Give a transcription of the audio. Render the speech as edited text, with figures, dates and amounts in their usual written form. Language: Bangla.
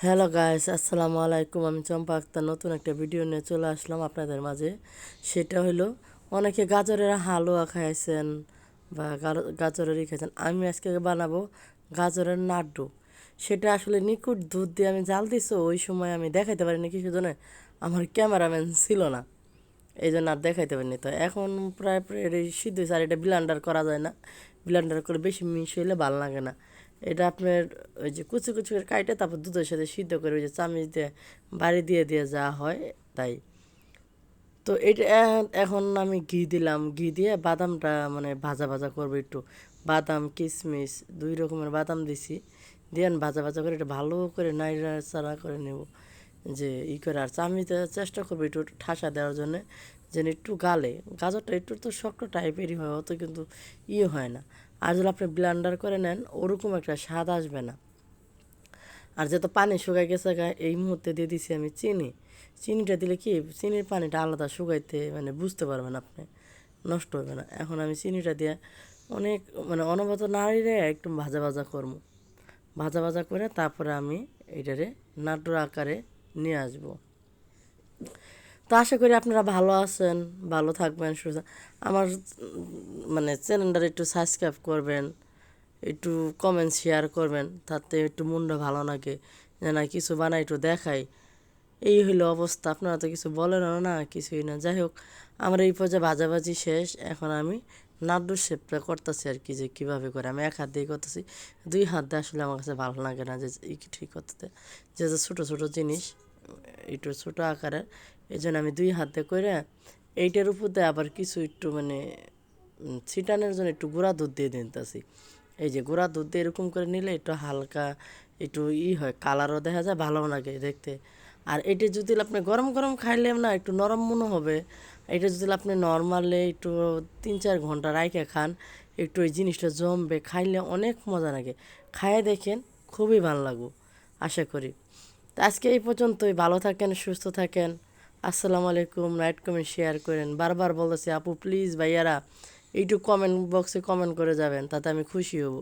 হ্যালো গাইস, আসসালামু আলাইকুম। আমি চম্পা আক্তার নতুন একটা ভিডিও নিয়ে চলে আসলাম আপনাদের মাঝে। সেটা হলো, অনেকে গাজরের হালুয়া খাইছেন বা গাজরেরই খাইছেন। আমি আজকে বানাবো গাজরের নাড্ডু। সেটা আসলে নিখুঁত দুধ দিয়ে আমি জাল দিছি, ওই সময় আমি দেখাইতে পারিনি কিছু জন্য, আমার ক্যামেরাম্যান ছিল না, এই জন্য আর দেখাইতে পারিনি। তো এখন প্রায় প্রায় এটা সিদ্ধ হয়েছে, আর এটা ব্লেন্ডার করা যায় না, ব্লেন্ডার করে বেশি মিশ হইলে ভালো লাগে না। এটা আপনার ওই যে কুচি কুচি করে কাটে তারপর দুধের সাথে সিদ্ধ করে ওই যে চামিচ দিয়ে বাড়ি দিয়ে দিয়ে যা হয় তাই। তো এটা এখন আমি ঘি দিলাম, ঘি দিয়ে বাদামটা মানে ভাজা ভাজা করবো একটু। বাদাম কিশমিশ দুই রকমের বাদাম দিছি, দিয়ে ভাজা ভাজা করে এটা ভালো করে নাড়াচাড়া করে নেব, যে করে। আর চামিচে চেষ্টা করবো একটু ঠাসা দেওয়ার জন্য, যেন একটু গালে। গাজরটা একটু তো শক্ত টাইপেরই হয়, অত কিন্তু হয় না। আর যদি আপনি ব্লেন্ডার করে নেন ওরকম একটা স্বাদ আসবে না। আর যেহেতু পানি শুকাই গেছে এই মুহূর্তে দিয়ে দিছি আমি চিনি। চিনিটা দিলে কি, চিনির পানিটা আলাদা শুকাইতে মানে বুঝতে পারবেন আপনি, নষ্ট হবে না। এখন আমি চিনিটা দিয়ে অনেক মানে অনবরত নাড়িয়ে একটু ভাজা ভাজা করবো। ভাজা ভাজা করে তারপরে আমি এটারে নাড়ুর আকারে নিয়ে আসবো। তো আশা করি আপনারা ভালো আছেন, ভালো থাকবেন, সুস্থ। আমার মানে চ্যানেলটা একটু সাবস্ক্রাইব করবেন, একটু কমেন্ট শেয়ার করবেন, তাতে একটু মনটা ভালো লাগে, যে না কিছু বানাই একটু দেখাই। এই হইলো অবস্থা, আপনারা তো কিছু বলেনও না, কিছুই না। যাই হোক, আমার এই পর্যায়ে ভাজাভাজি শেষ। এখন আমি নাড়ুর শেপটা করতেছি আর কি, যে কীভাবে করে। আমি এক হাত দিয়ে করতেছি, দুই হাত দিয়ে আসলে আমার কাছে ভালো লাগে না যে ঠিক করতে, যে ছোটো ছোটো জিনিস একটু ছোটো আকারের, এই জন্য আমি দুই হাত দিয়ে করে এইটার উপর দিয়ে আবার কিছু একটু মানে ছিটানোর জন্য একটু গুঁড়া দুধ দিয়ে দিতেছি। এই যে গুঁড়া দুধ দিয়ে এরকম করে নিলে একটু হালকা একটু হয়, কালারও দেখা যায়, ভালো লাগে দেখতে। আর এটা যদি আপনি গরম গরম খাইলে না একটু নরম মনে হবে। এটা যদি আপনি নর্মালে একটু 3-4 ঘন্টা রাইখে খান, একটু ওই জিনিসটা জমবে, খাইলে অনেক মজা লাগে। খাইয়ে দেখেন, খুবই ভালো লাগবে আশা করি। তো আজকে এই পর্যন্তই, ভালো থাকেন, সুস্থ থাকেন। আসসালামু আলাইকুম। লাইক কমেন্ট শেয়ার করেন, বারবার বলতেছি আপু প্লিজ ভাইয়ারা একটু কমেন্ট বক্সে কমেন্ট করে যাবেন, তাতে আমি খুশি হব।